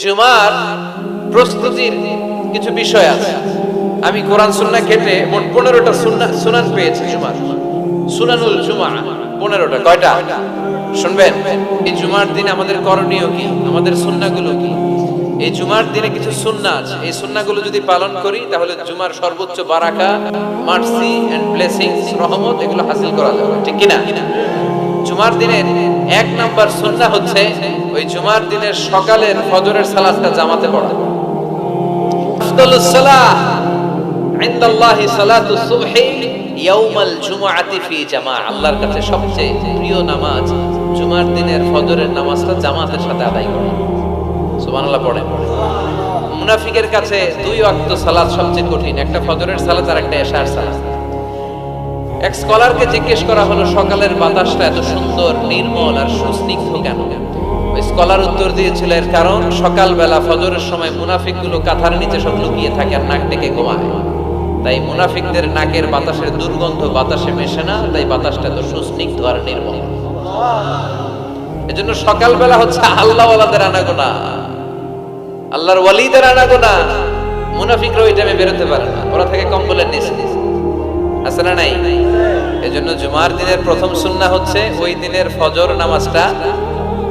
জুমার প্রস্তুতির কিছু বিষয় আছে। আমি কোরআন সুন্নাহ ঘেটে মোট 15টা সুনান পেয়েছি। জুমার সুনানুল জুমা 15টা। কয়টা শুনবেন? এই জুমার দিনে আমাদের করণীয় কি, আমাদের সুন্নাহগুলো কি? এই জুমার দিনে কিছু সুন্নাহ আছে, এই সুন্নাহগুলো যদি পালন করি তাহলে জুমার সর্বোচ্চ বারাকা, মার্সি এন্ড ব্লেসিংস, রহমত এগুলো হাসিল করা যাবে, ঠিক কি না? জুমার দিনের 1 নাম্বার সুন্নাহ হচ্ছে ওই জুমার দিনের সকালের ফজরের সালাতটা জামাতে পড়া। আফদালুস সালাহ ইনদাল্লাহি সালাতুস সুবহি ইয়াউমাল জুমআতি ফি জামাআ। আল্লাহর কাছে সবচেয়ে প্রিয় নামাজ জুমার দিনের ফজরের নামাজটা জামাতের সাথে আদায় করা। সুবহানাল্লাহ পড়েন। মুনাফিকের কাছে 2 ওয়াক্ত সালাত সবচেয়ে কঠিন, একটা ফজরের সালাত আর একটা এশার সালাত। এক স্কলারকে জিজ্ঞেস করা হলো সকালের বাতাসটা এত সুন্দর, নির্মল আর সুস্নিগ্ধ কেন? ওই স্কলার উত্তর দিয়েছিল এর কারণ সকালবেলা ফজরের সময় মুনাফিকগুলো কাঁথার নিচে সব লুকিয়ে থাকে আর নাক ডেকে ঘুমায়, তাই মুনাফিকদের নাকের বাতাসের দুর্গন্ধ বাতাসে মেশে না, তাই বাতাসটা এত সুস্নিগ্ধ আর নির্মল। এজন্য সকালবেলা হচ্ছে আল্লাহওয়ালাদের আনাগোনা, আল্লাহর ওয়ালিদের আনাগোনা। মুনাফিকরা ওই টাইমে বেরোতে পারে না, ওরা থাকে কম্বলের নিচে, আছে না নাই? এজন্য জুমার দিনের প্রথম সুন্নাহ হচ্ছে ওই দিনের ফজর নামাজটা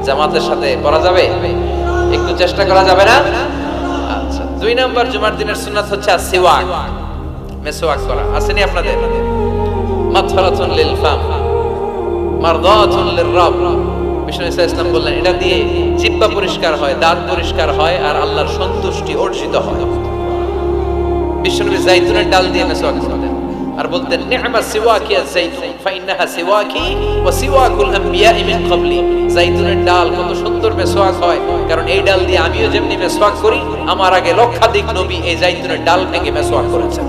জামাতের সাথে পড়া যাবে, একটু চেষ্টা করা যাবে না? আচ্ছা, 2 নাম্বার জুমার দিনের সুন্নাত হচ্ছে আসওয়াক, মেসওয়াক করা। আসেনি আপনাদের? মাতফারাতুন লিল ফাম মারদাতুন লিররাব। বিষ্ণু ইসলাম বললেন এটা দিয়ে জিহ্বা পরিষ্কার হয়, দাঁত পরিষ্কার হয় আর আল্লাহর সন্তুষ্টি অর্জিত হয়। বিষ্ণু জাইতুনের ডাল দিয়ে মেসওয়াক করতেন আর বলতেন নি'মা সিওয়াকি আয-যাইতুন ফাইন্নাহা সিওয়াকি ওয়া সিওয়াকুল আমবিয়া'i মিন ক্বাবলি। জাইতুনের ডাল কত সুন্দর মেসওয়াক হয়, কারণ এই ডাল দিয়ে আমিও যেমনি মেসওয়াক করি, আমার আগে লক্ষাধিক নবী এই জাইতুনের ডাল ভেঙে মেসওয়াক করেছেন।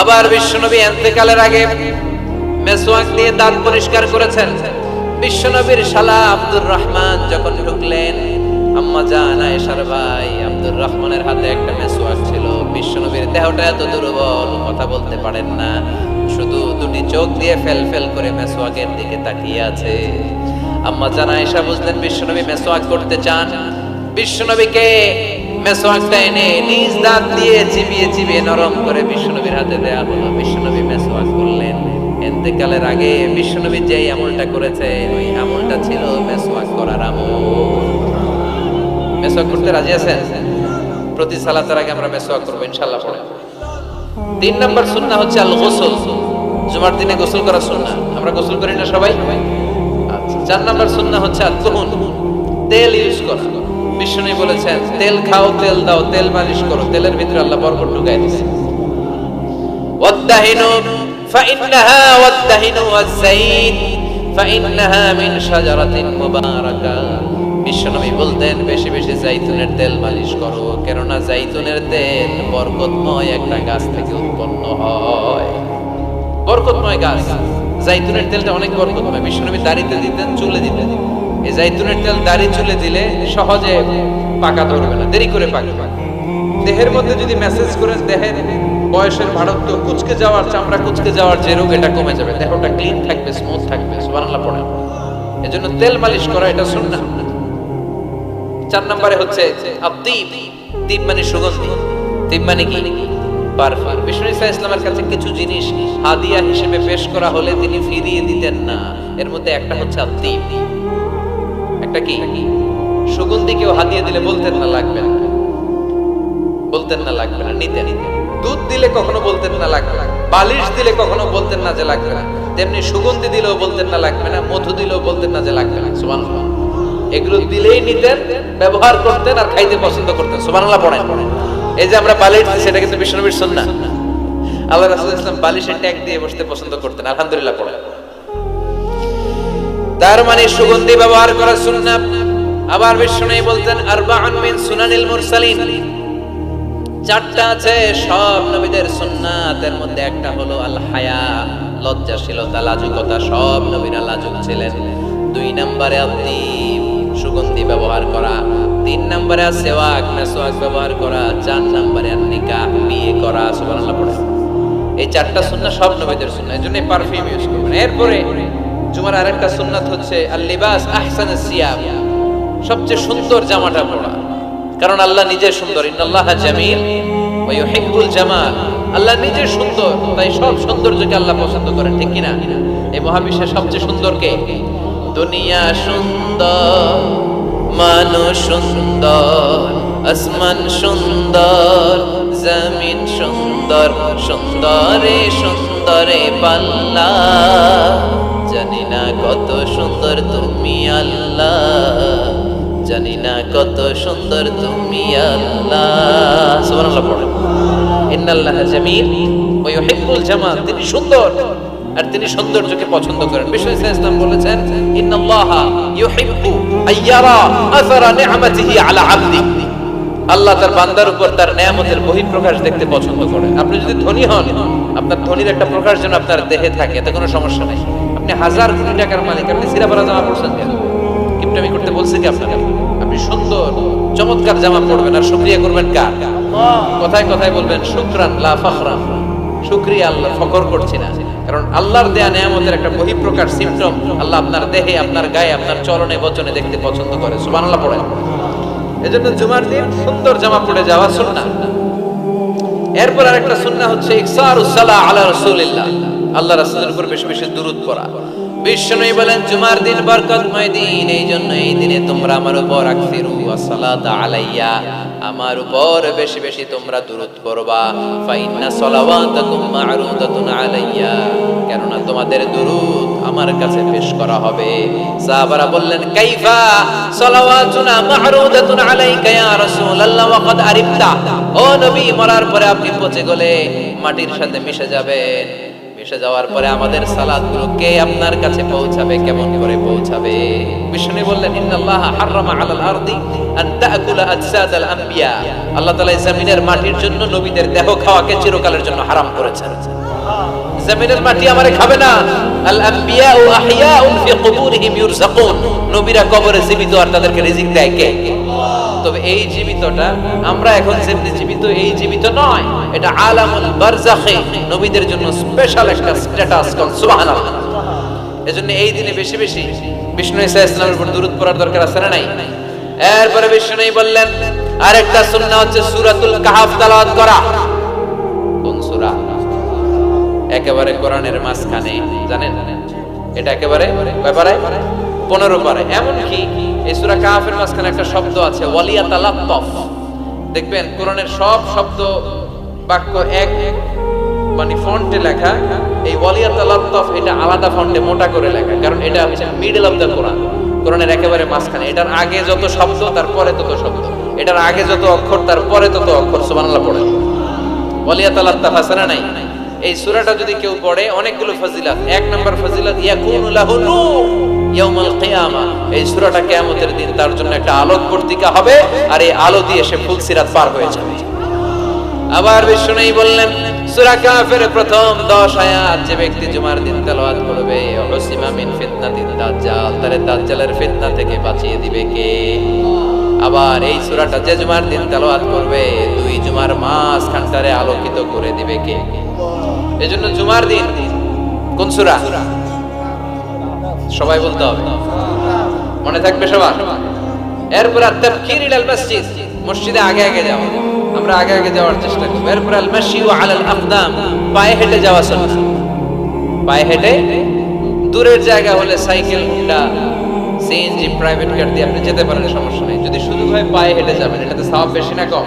আবার বিশ্বনবী ইন্তেকালের আগে মেসওয়াক দিয়ে দাঁত পরিষ্কার করেছেন। বিশ্বনবীর শালা আব্দুর রহমান যখন ঢুকলেন, আম্মা জান আয়েশার ভাই আব্দুর রহমানের হাতে একটা মেসওয়াক ছিল। বিশ্বনবীর দেহটা এত দুর্বল, কথা বলতে পারেন না, শুধু 2টি চোখ দিয়ে ফেল করে মেসওয়াকের দিকে তাকিয়ে আছে। আম্মা জান আয়েশা বুঝলেন বিশ্বনবী মেসওয়াক করতে চান। বিশ্বনবীকে মেসওয়াকটা এনে নিজ দাঁত দিয়ে চিবিয়ে নরম করে বিশ্বনবীর হাতে দেয়া হলো। বিশ্বনবী মেসওয়াক করলেন। ইন্তেকালের আগে বিশ্বনবী যেই আমলটা করেছেন ওই আমলটা ছিল মেসওয়াক করার আমল। মেসওয়াক করতে রাজি আছেন? প্রতি সালাতের আগে আমরা মেসওয়াক করব ইনশাআল্লাহ পড়ে। 3 নাম্বার সুন্নাহ হচ্ছে আল গোসল। জুমার দিনে গোসল করা সুন্নাহ। আমরা গোসল করি না সবাই? আচ্ছা। 4 নাম্বার সুন্নাহ হচ্ছে আত-তুহুন, তেল ইউজ করা। বিষ্ণু বলেছেন তেল খাও, তেল দাও, তেল মালিশ করো, তেলের ভিতরে আল্লাহ বরকত ঢুকায় দিয়েছেন। ওয়াদ-দাহিনু ফাইন্নাহা ওয়াদ-দাহিনু ওয়াজ-যাইত ফাইন্নাহা মিন শাজারাতিন মুবারাকা। বিশ্বনবী বলতেন বেশি বেশি জাইতুনের তেল মালিশ করো, কেননা জাইতুনের তেল বরকতময় একটা গাছ থেকে উৎপন্ন হয়। বরকতময় গাছ জাইতুনের তেলটা অনেক বরকতময়। বিশ্বনবী দাড়িতে দিতেন, চুলে দিতেন। এই জাইতুনের তেল দাড়ি চুলে দিলে সহজে পাকা ধরবে না, দেরি করে পাকবে। দেহের মধ্যে যদি মেসেজ করেন দেহের বয়সের ভারত্ব, কুচকে যাওয়ার, চামড়া কুচকে যাওয়ার যে রোগ, এটা কমে যাবে, দেহটা ক্লিন থাকবে, স্মুথ থাকবে। সুবহানাল্লাহ পড়েন। এজন্য তেল মালিশ করা এটা সুন্নাহ। 4 নম্বরে হচ্ছে আত-তিব। তিব মানে সুগন্ধি। তিব মানে কি? পারফিউম। বিষ্ণু ইসলামের কাছে কিছু জিনিস হাদিয়া হিসেবে পেশ করা হলে তিনি ফিরিয়ে দিতেন না। এর মধ্যে একটা হচ্ছে আত-তিব। একটা কি? সুগন্ধি কেউ হাদিয়া দিলে বলতেন না লাগবে না, বলতেন না লাগবে না, নিতেন। দুধ দিলে কখনো বলতেন না লাগবে না, বালিশ দিলে কখনো বলতেন না যে লাগবে না, তেমনি সুগন্ধি দিলেও বলতেন না লাগবে না, মধু দিলেও বলতেন না যে লাগবে না। সুবহানাল্লাহ। এগুলো দিলেই নিতেন, ব্যবহার করতেন আর খাইতে পছন্দ করতেন। সুবহানাল্লাহ পড়েন। এই যে আমরা বালিশ দিই সেটা কিন্তু বিশ্বনবীর সুন্নাহ। আল্লাহ রাসূল সাল্লাল্লাহু আলাইহি ওয়াসাল্লাম বালিশে ট্যাগ দিয়ে বসতে পছন্দ করতেন। আলহামদুলিল্লাহ পড়েন। তার মানে সুগন্ধি ব্যবহার করা সুন্নাহ। আবার বিশ্বনবী বলতেন আরবাউন মিন সুনানিল মুরসালিন। 4টা আছে সব নবীদের সুন্নাত। এর মধ্যে একটা হলো আল হায়া, লজ্জাশীলতা, লাজুকতা। সব নবীরা লাজুক ছিলেন। 2 নম্বরে আত-তিব, সুগন্ধি ব্যবহার করা। 3 নম্বরে আসওয়াক, মেসওয়াক ব্যবহার করা। 4 নম্বরে নিকাহ, বিয়ে করা। সুবহানাল্লাহ পড়ে। এই 4টা সুন্নাহ সব নবীদের সুন্নাহ। এজন্য পারফিউম ইউজ করবেন। এরপরে জুমার আরেকটা সুন্নাত হচ্ছে আল লিবাস আহসানুস সিয়াব। সবচেয়ে সুন্দর জামাটা পরা, কারণ আল্লাহ নিজে সুন্দর। ইন্নাল্লাহা জামিল ওয়া ইউহিব্বুল জামাল, আল্লাহ নিজে সুন্দর, তাই সব সৌন্দর্যকে আল্লাহ পছন্দ করেন, ঠিক কিনা? এই মহাবিশ্বের সবচেয়ে সুন্দর কে? দুনিয়া সুন্দর, মানুষ সুন্দর, আসমান সুন্দর, জমিন সুন্দর, সুন্দরে সুন্দরে পাল্লা, জানি না কত সুন্দর তুমি আল্লাহ, জানি না কত সুন্দর তুমি আল্লাহ। সুবহানাল্লাহ পড়েন। ইন্নাল্লাহা জামিল ওয়া ইউহিব্বুল জামাল, তিনি সুন্দর আর তিনি সৌন্দর্যকে পছন্দ করেন। বিষ্ণু ইসলাম বলেছেন, ইন্নাল্লাহা ইউহিব্বু আইয়ারা আসারা নি'মাতিহি আলা আবদি, আল্লাহ তার বান্দার উপর তার নেয়ামতের বহিঃপ্রকাশ দেখতে পছন্দ করেন। আপনি যদি ধনী হন, আপনার ধনীর একটা প্রকাশ যেন আপনার দেহে থাকে, এতে কোনো সমস্যা নেই। আপনি হাজার কোটি টাকার মালিক, আপনি সিরাপারা জামা পরছেন কেন? কিপটামি করতে বলছে কি আপনাকে? আপনি সুন্দর চমৎকার জামা পরবেন আর শুকরিয়া করবেন কার? কথায় কথায় বলবেন শুকরান লা ফখরান, শুকরিয়া আল্লাহ, ফখর করছি না। কারণ আল্লাহর দেয়া নেয়ামতের একটা বহিঃপ্রকাশ, সিম্পটম আল্লাহ আপনার দেহে, আপনার গায়ে, আপনার চলনে বচনে দেখতে পছন্দ করে। সুবহানাল্লাহ পড়েন। এজন্য জুমার দিন সুন্দর জামা পরে যাওয়া সুন্নাহ। এরপর আরেকটা সুন্নাহ হচ্ছে ইকসারুস সালাহ আলা রাসূলিল্লাহ, আল্লাহ রাসূলের উপর বেশি বেশি দুরূদ পড়া। বিশ্বনবী বলেন, জুমার দিন বরকতময় দিন, এই জন্য এই দিনে তোমরা আমার উপর আকসিরু আসসালাতা আলাইয়া, আমার উপর বেশি বেশি তোমরা দুরূদ পড়বা। ফা ইন্না সালাওয়াতাকুম মা'রুদাতুন আলাইয়া, কেননা তোমাদের দুরূদ আমার কাছে পেশ করা হবে। সাহাবারা বললেন, কাইফা সালাওয়াতুনা মা'রুদাতুন আলাইকা ইয়া রাসূলুল্লাহ ওয়া ক্বাদ আরিফতা, ও নবী, মরার পরে আপনি পচে গলে মাটির সাথে মিশে যাবেন, মিশে যাওয়ার পরে আমাদের সালাতগুলো কে আপনার কাছে পৌঁছাবে, কেমন করে পৌঁছাবে? বিষ্ণু বললেন, ইন্নাল্লাহা হারামা আলাল আরদি আন তাকুলা আজসাদাল আম্বিয়া, আল্লাহ তাআলা জমিনের মাটির জন্য নবীদের দেহ খাওয়াকে চিরকালের জন্য হারাম করেছেন। জমিনের মাটি আমারে খাবে না। আল আম্বিয়াউ আহইয়াউন ফি কুবুরিহিম ইউরযাকুন, নবীরা কবরে জীবিত আর তাদেরকে রিজিক দেয় কে? তবে এই জীবিতটা আমরা এখন যেমনি জীবিত, এই জীবিত নয়, এটা আলামুল বারজাখে, নবীদের জন্য স্পেশাল একটা স্ট্যাটাস। সুবহানাল্লাহ। এজন্য এই দিনে বেশি বেশি বিষ্ণু ঈসা ইসলামের উপর দুরূদ পড়ার দরকার আছে না নাই? এরপরে বিষ্ণু বললেন, আরেকটা সুন্নাহ হচ্ছে সূরাতুল কাহফ তেলাওয়াত করা। কোন সূরা? একেবারে কোরআনের মাঝখানে, জানেন এটা একেবারে ব্যাপারে 15 পারে। এমন কি এই সূরা কাহফের মাঝখানে একটা শব্দ আছে, ওয়ালিয়াতালাত্তাফ। দেখবেন কোরআনের সব শব্দ বাক্য এক মানে ফন্টে লেখা, এই ওয়ালিয়াতালাত্তাফ এটা আলাদা ফন্টে মোটা করে লেখা, কারণ এটা হচ্ছে মিডল অফ দ্য কোরআন, কোরআনের একেবারে মাঝখানে। এটার আগে যত শব্দ তার পরে তত শব্দ, এটার আগে যত অক্ষর তার পরে তত অক্ষর। সুবহানাল্লাহ পড়ে। ওয়ালিয়াতালাত্তাফ আছে না নাই? এই সূরাটা যদি কেউ পড়ে অনেকগুলো ফজিলত। এক নাম্বার ফজিলত, ইয়াকুনু লাহু নূর ইয়াউমাল কিয়ামা, এই সূরাটা কিয়ামতের দিন তার জন্য একটা আলোকবর্তিকা হবে, আর এই আলো দিয়ে সে ফুলসিরাত পার হয়ে যাবে। আবার বিষ্ণু বললেন, সূরা কাহফের প্রথম 10 আয়াত যে ব্যক্তি জুমার দিন তেলাওয়াত করবে, উসিমা মিন ফিতনাতিদ দাজ্জাল, তারে দাজ্জালের ফিতনা থেকে বাঁচিয়ে দিবে কে? আবার এই সূরাটা যে জুমার দিন তেলাওয়াত করবে, 2 জুমার মাঝখানটারে আলোকিত করে দিবে কে? এজন্য জুমার দিন কোন সূরা সবাই বলতে হবে, মনে থাকবে সবার। এরপর আত-তাবকির ইলাল মসজিদ, মসজিদে আগে আগে যাও, আমরা আগে আগে যাওয়ার চেষ্টা করব। এরপর আল মাশিউ আলাল আকদাম, পায়ে হেঁটে যাওয়া সুন্নাহ। পায়ে হেঁটে, দূরের জায়গা হলে cycle, Honda, CNG, private car দিয়ে আপনি যেতে পারেন, সমস্যা নেই। যদি সুযোগ হয় পায়ে হেঁটে যাবেন, এটাতে সওয়াব বেশি না কম?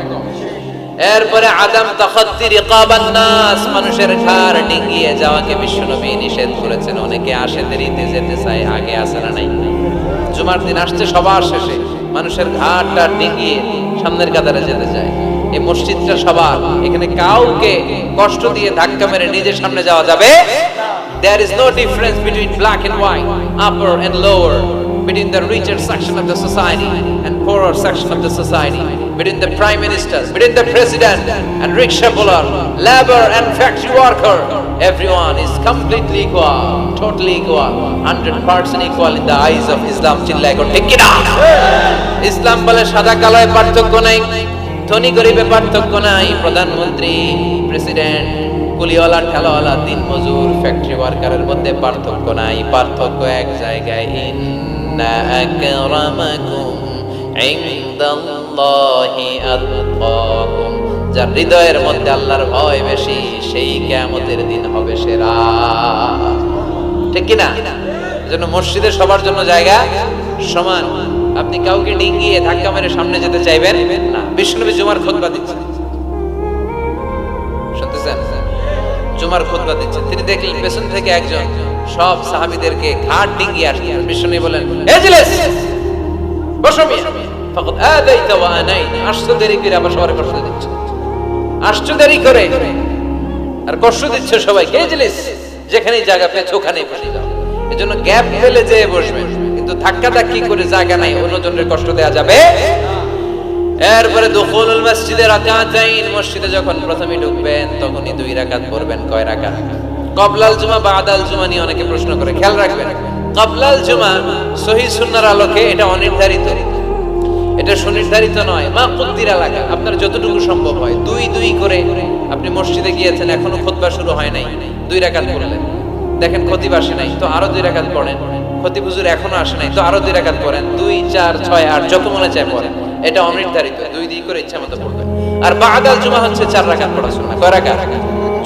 এরপরে আদম তাখাত্তি রিকাবান নাস, মানুষের ঘাড় ডিঙ্গিয়ে যাওয়াকে বিশ্বনবী নিষেধ করেছেন। অনেকে আসে দেরিতে যেতে চায়, আগে আসে না নাই? জুমার দিন আসছে সবার শেষে, মানুষের ঘাড়টা ডিঙ্গিয়ে সামনের কাতারে যেতে চায়। এই মসজিদটা সবার, এখানে কাউকে কষ্ট দিয়ে ধাক্কা মেরে নিজের সামনে যাওয়া যাবে না। There is no difference between black and white, upper and lower, between the richer section of the society and poorer section of the society, between the prime minister, between the president and rickshaw puller, labor and factory worker. Everyone is completely equal, totally equal, 100% equal in the eyes of Islam. চিল্লায় কোন ঠিক কি না? ইসলাম বলে সাদা কালোয় পার্থক্য নাই, ধনী গরিবে পার্থক্য নাই, প্রধানমন্ত্রী, প্রেসিডেন্ট, কুলিওয়ালা, ঠেলাওয়ালা, দিন মজুর, ফ্যাক্টরি ওয়ার্কারের মধ্যে পার্থক্য নাই। পার্থক্য এক জায়গায়, ইন্না আকরামাকুম ইনদাল্লাহি আতকাকুম, যার হৃদয়ের মধ্যে আল্লাহর ভয় বেশি, সেই কিয়ামতের দিন হবে সেরা। ঠিক কি না? এজন্য মসজিদে সবার জন্য জায়গা সমান। আপনি কাউকে ডিঙ্গিয়ে ধাক্কা মেরে সামনে যেতে চাইবেন না। বিশ্বনবী জুমার খুতবা দিচ্ছেন, শুনতেছেন? জুমার খুতবা দিচ্ছেন, তিনি দেখলেন পেছন থেকে একজন সব সাহাবীদেরকে ঘাট ডিঙ্গিয়ে আসছে। বিশ্বনবী বলেন, এজলিস, বসো মিয়া, ফাকাদ আদাইতা ওয়া আনাইত, আসছো দেরি করে আবার সবারে কষ্ট দিচ্ছ, আসছো দেরি করে আর কষ্ট দিচ্ছ সবাইকে। এজলিস, যেখানেই জায়গা পেয়েছো ওখানেই বসে যাও। এজন্য গ্যাপ ফেলে যেয়ে বসবেন, কিন্তু ধাক্কা ধাক্কি করে জায়গা নাই, অন্যজনের কষ্ট দেয়া যাবে। এরপরে দুখুলুল মসজিদে রাকাতাইন, মসজিদে যখন প্রথমে ঢুকবেন তখনই 2 রাকাত পড়বেন। কয় রাকাত? ক্বাবলাল জুমা বাদাল জুমা নিয়ে অনেকে প্রশ্ন করে, খেয়াল রাখবেন ক্বাবলাল জুমা সহিহ সুন্নাহর আলোকে এটা অনির্ধারিত, এটা সুনির্ধারিত নয়। মা কুদ্দিরা লাগা, আপনার যতটুকু সম্ভব হয়। 2 করে আপনি মসজিদে গিয়েছেন, এখনো খুতবা শুরু হয় নাই, 2 রাকাত পড়লেন। দেখেন খতিব আসে নাই, তো আরো 2 রাকাত পড়েন। খতিব হুজুর এখনো আসে নাই, তো আরো 2 রাকাত পড়েন। 2, 4, 6, 8 যত মনে চায় পড়েন। এটা অনির্ধারিত, 2 করে ইচ্ছা মতো পড়বেন। আর বাদাল জুমা হচ্ছে 4 রাকাত পড়া সুন্নাহ। কয় রাকাত?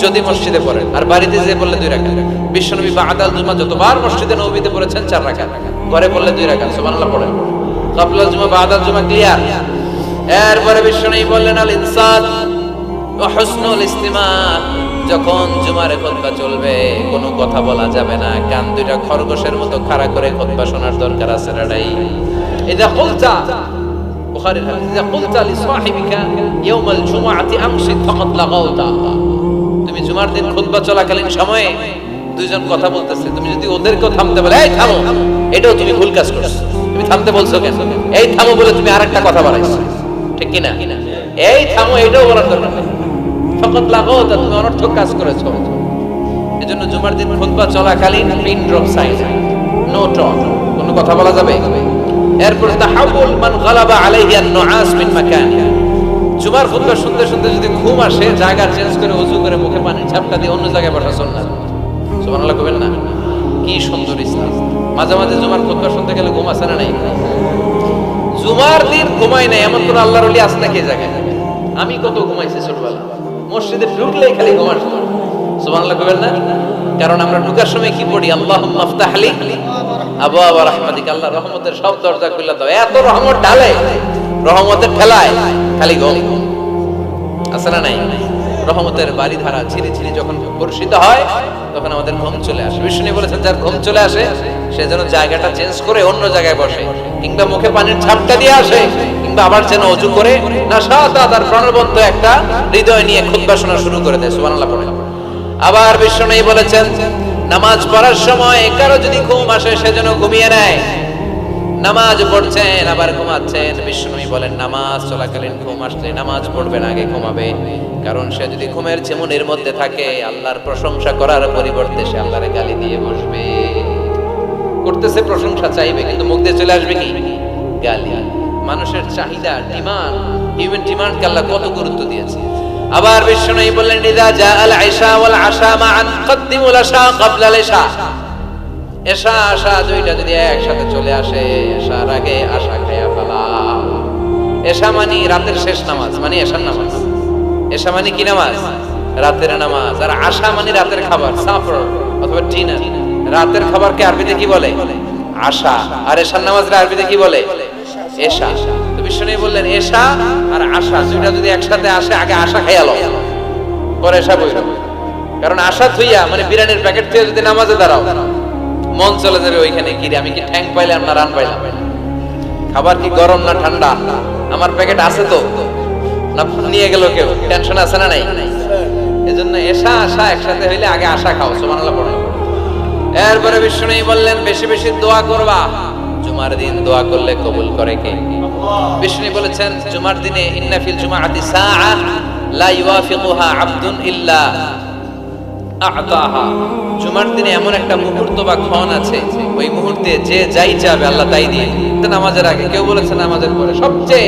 যদি মসজিদে পড়েন, আর বাড়িতে যেয়ে পড়লে 2 রাকাত। বিশ্বনবী বাদাল জুমা যতবার মসজিদে নববীতে পড়েছেন 4 রাকাত, ঘরে পড়লে 2 রাকাত। সুবহানাল্লাহ পড়েন। ক্বাবলাল জুমা বাদাল জুমা ক্লিয়ার। এরপরে বিশ্বনবী বললেন, আল ইনসাত ওয়া হুসনুল ইস্তিমা, যখন জুমার খুতবা চলবে কোনো কথা বলা যাবে না, কান 2টা খরগোশের মতো খাড়া করে খুতবা শোনার দরকার আছে না নাই? ইযা কুলতা, বুখারীর হাদিস, ইযা কুলতা লিসাহিবিকা ইয়াউমাল জুমআতি আমসিত ফাকাদ লাগাউতা, তুমি জুমার দিন খুতবা চলাকালীন সময়ে 2 জন কথা বলতেছে, তুমি যদি ওদেরকেও থামতে বলে, এই থামো, এটাও তুমি ভুল কাজ করছো। তুমি থামতে বলছো কেন? এই থামো বলে তুমি আরেকটা কথা বাড়াইছো। ঠিক কি না? এই থামো, এটাও বলার দরকার নেই। ফাকাদ লাগাউতা, তুমি অনর্থক কাজ করেছো। এজন্য জুমার দিন খুতবা চলাকালীন pin drop silent, no talk, কোনো কথা বলা যাবে। এরপর তাহাউল মান গালাবা আলাইহি আন-নুআস মিন মাকানি, জুমার খুতবা শুনতে শুনতে যদি ঘুম আসে, জায়গা চেঞ্জ করে ওযু করে মুখে পানির ঝাপটা দিয়ে অন্য জায়গায় বসা সুন্নাত। সুবহানাল্লাহ কইবেন না? কি সুন্দর ইসলাম। মাঝে মাঝে জুমার খুতবা শুনতে গেলে ঘুম আসে না নাই? জুমার দিন ঘুমাই নাই এমন কোন আল্লাহর ওলি আছে নাকি জায়গায়? আমি কত ঘুমাইছি ছোটবেলা, মসজিদে ঢুকলেই খালি ঘুম আসতো। সুবহানাল্লাহ কইবেন না? কারণ আমরা ঢুকার সময় কি পড়ি? আল্লাহুম্মা আফতাহ লি আবওয়াবা রাহমাতিকা, আল্লাহ রহমতের সব দরজা খুলে দাও। এত রহমত ঢালে, রহমতের ঠেলায় খালি ঘুম। আছে না নাই? রহমতের বাড়ি ধারা ছিঁড়ে ছিঁড়ে যখন বর্ষিত হয় তখন আমাদের ঘুম চলে আসে। বিষ্ণু বলেছেন, যার ঘুম চলে আসে সে যেন জায়গাটা চেঞ্জ করে অন্য জায়গায় বসে, কিংবা মুখে পানির ছাপটা দিয়ে আসে, কিংবা আবার যেন ওযু করে নাশাতা তার প্রাণবন্ত একটা হৃদয় নিয়ে খুতবা শোনা শুরু করে দেয়। সুবহানাল্লাহ পড়ে। আবার বিষ্ণু বলেছেন, নামাজ পড়ার সময় কারো যদি ঘুম আসে সে যেন ঘুমিয়ে নেয়। নামাজ পড়ছেন আবার ঘুমাচ্ছেন, বিষ্ণু বলেন নামাজ চলাকালীন ঘুম আসলে নামাজ পড়বেন, আগে ঘুমাবে। কারণ সে যদি ঘুমের ঝিমুনির মধ্যে থাকে, আল্লাহর প্রশংসা করার পরিবর্তে সে আল্লাহর গালি দিয়ে বসবে। করতেছে প্রশংসা চাইবে, কিন্তু মুখ দিয়ে চলে আসবে কি? গালি। মানুষের চাহিদা, ডিমান্ড, হিউম্যান ডিমান্ডকে আল্লাহ কত গুরুত্ব দিয়েছে। আবার বিষ্ণু বললেন, ইযা জাআল আশা ওয়াল আশা মা'আন কদ্দিমুল আশা ক্বাবলা আল ইশা, এশা আশা 2টা যদি একসাথে চলে আসে, এশার আগে আশা খায়া ফেলাও। এশা মানে রাতের শেষ নামাজ, মানে এশার নামাজ। এশা মানে কি নামাজ? রাতের নামাজ। আর আশা মানে রাতের খাবার, সাফর অথবা ডিনার। রাতের খাবারকে আরবিতে কি বলে? আশা। আর এশার নামাজকে আরবিতে কি বলে? এশা। তো বিষ্ণু বললেন, এশা আর আশা 2টা যদি একসাথে আসে, আগে আশা খাইয়া লও, পরে এশা বইরো। কারণ আশা থইয়া মানে বিরিয়ানির প্যাকেট থেকে যদি নামাজে দাঁড়াও, মন চলে যাবে ওইখানে, কি আমি কি ঠ্যাং পাইলাম না রান পাইলাম, খাবার কি গরম না ঠান্ডা, আমার প্যাকেট আছে তো না নিয়ে গেল কেউ, টেনশন আছে না নাই? এজন্য এশা আশা একসাথে হইলে আগে আশা খাও। সুবহানাল্লাহ পড়ো। এরপরে বিষ্ণু বললেন, বেশি বেশি দোয়া করবা। জুমার দিন দোয়া করলে কবুল করে কে? বিষ্ণু বলেছেন, জুমার দিনে ইন্না ফিল জুমআতি সাআ লা ইওয়াফিকুহা আবদুন ইল্লা আ'তাহা, জুমার দিনে এমন একটা মুহূর্ত বা ক্ষণ আছে, ওই মুহূর্তে যে যাই চাবে আল্লাহ তাই দিয়ে। নামাজের আগে, কেউ বলেছে নামাজের পরে। সবচেয়ে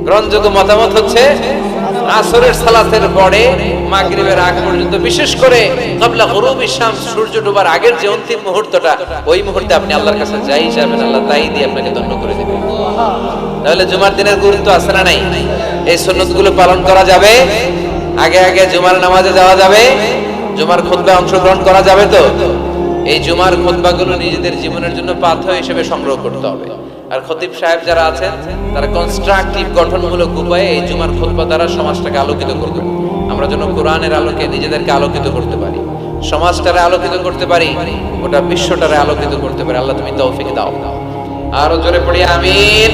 গ্রহণযোগ্য মতামত হচ্ছে আসরের সালাতের পরে মাগরিবের আগ পর্যন্ত, বিশেষ করে ক্বাবলা গুরুবিশ শামস, সূর্য ডোবার আগের যে অন্তিম মুহূর্তটা, ওই মুহূর্তে আপনি আল্লাহর কাছে যাই যাবেন, আল্লাহ তাই দিয়ে আপনাকে ধন্য করে দেবেন। তাহলে জুমার দিনের গুরুত্ব আছে না নাই? এই সুন্নতগুলো পালন করা যাবে, আগে আগে জুমার নামাজে যাওয়া যাবে, জুমার খুতবায় অংশগ্রহণ করা যাবে। তো এই জুমার খুতবাগুলো নিজেদের জীবনের জন্য পাথেয় হিসেবে সংগ্রহ করতে হবে। আর খতিব সাহেব যারা আছেন তারা কনস্ট্রাকটিভ, গঠনমূলক উপায়ে এই জুমার খুতবা দ্বারা সমাজটাকে আলোকিত করবেন। আমরা যেন কোরআনের আলোকে নিজেদেরকে আলোকিত করতে পারি, সমাজটারে আলোকিত করতে পারি, গোটা বিশ্বটারে আলোকিত করতে পারি। আল্লাহ তুমি তৌফিক দাও। আরো জোরে পড়ি আমিন।